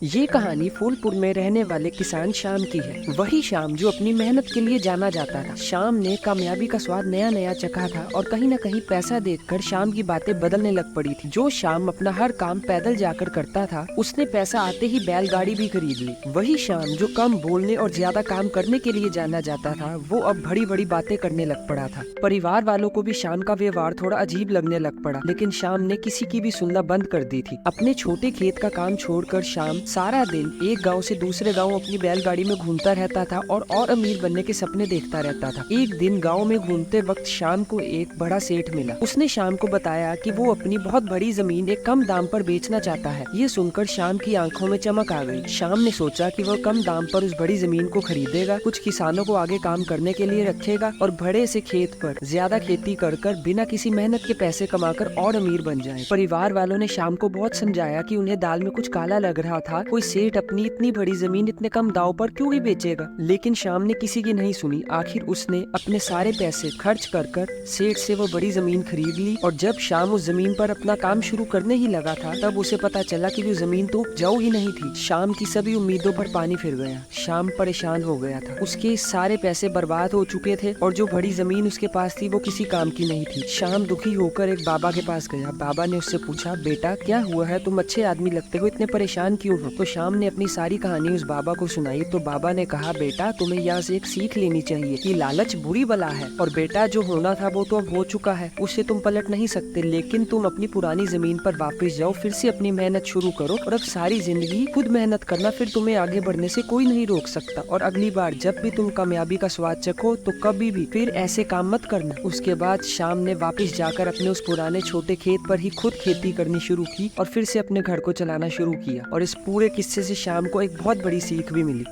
ये कहानी फूलपुर में रहने वाले किसान श्याम की है। वही श्याम जो अपनी मेहनत के लिए जाना जाता था। श्याम ने कामयाबी का स्वाद नया नया चखा था और कहीं न कहीं पैसा देखकर श्याम की बातें बदलने लग पड़ी थी। जो श्याम अपना हर काम पैदल जाकर करता था, उसने पैसा आते ही बैलगाड़ी भी खरीद ली। वही श्याम जो कम बोलने और ज्यादा काम करने के लिए जाना जाता था, वो अब बड़ी बड़ी बातें करने लग पड़ा था। परिवार वालों को भी श्याम का व्यवहार थोड़ा अजीब लगने लग पड़ा, लेकिन श्याम ने किसी की भी सुनना बंद कर दी थी। अपने छोटे खेत का काम छोड़कर श्याम सारा दिन एक गांव से दूसरे गांव अपनी बैलगाड़ी में घूमता रहता था और अमीर बनने के सपने देखता रहता था। एक दिन गांव में घूमते वक्त श्याम को एक बड़ा सेठ मिला। उसने श्याम को बताया कि वो अपनी बहुत बड़ी जमीन एक कम दाम पर बेचना चाहता है। ये सुनकर श्याम की आंखों में चमक आ गई। श्याम ने सोचा कि वह कम दाम पर उस बड़ी जमीन को खरीदेगा, कुछ किसानों को आगे काम करने के लिए रखेगा और बड़े से खेत पर ज्यादा खेती कर बिना किसी मेहनत के पैसे कमाकर और अमीर बन जाए। परिवार वालों ने श्याम को बहुत समझाया कि उन्हें दाल में कुछ काला लग रहा था। कोई सेठ अपनी इतनी बड़ी जमीन इतने कम दाव पर क्यों ही बेचेगा, लेकिन श्याम ने किसी की नहीं सुनी। आखिर उसने अपने सारे पैसे खर्च कर सेठ से वो बड़ी जमीन खरीद ली। और जब श्याम उस जमीन पर अपना काम शुरू करने ही लगा था, तब उसे पता चला कि वो जमीन तो उपजाऊ ही नहीं थी। श्याम की सभी उम्मीदों पर पानी फिर गया। श्याम परेशान हो गया था। उसके सारे पैसे बर्बाद हो चुके थे और जो बड़ी जमीन उसके पास थी वो किसी काम की नहीं थी। श्याम दुखी होकर एक बाबा के पास गया। बाबा ने उससे पूछा, बेटा क्या हुआ है, तुम अच्छे आदमी लगते हो, इतने परेशान क्यों हो? तो श्याम ने अपनी सारी कहानी उस बाबा को सुनाई। तो बाबा ने कहा, बेटा तुम्हें यहाँ से एक सीख लेनी चाहिए कि लालच बुरी बला है और बेटा जो होना था वो तो अब हो चुका है, उससे तुम पलट नहीं सकते। लेकिन तुम अपनी पुरानी जमीन पर वापस जाओ, फिर से अपनी मेहनत शुरू करो और अब सारी जिंदगी खुद मेहनत करना, फिर तुम्हें आगे बढ़ने से कोई नहीं रोक सकता। और अगली बार जब भी तुम कामयाबी का स्वाद चखो तो कभी भी फिर ऐसे काम मत करना। उसके बाद श्याम ने वापस जाकर अपने उस पुराने छोटे खेत पर ही खुद खेती करनी शुरू की और फिर से अपने घर को चलाना शुरू किया। और इस पूरे किस्से से श्याम को एक बहुत बड़ी सीख भी मिली।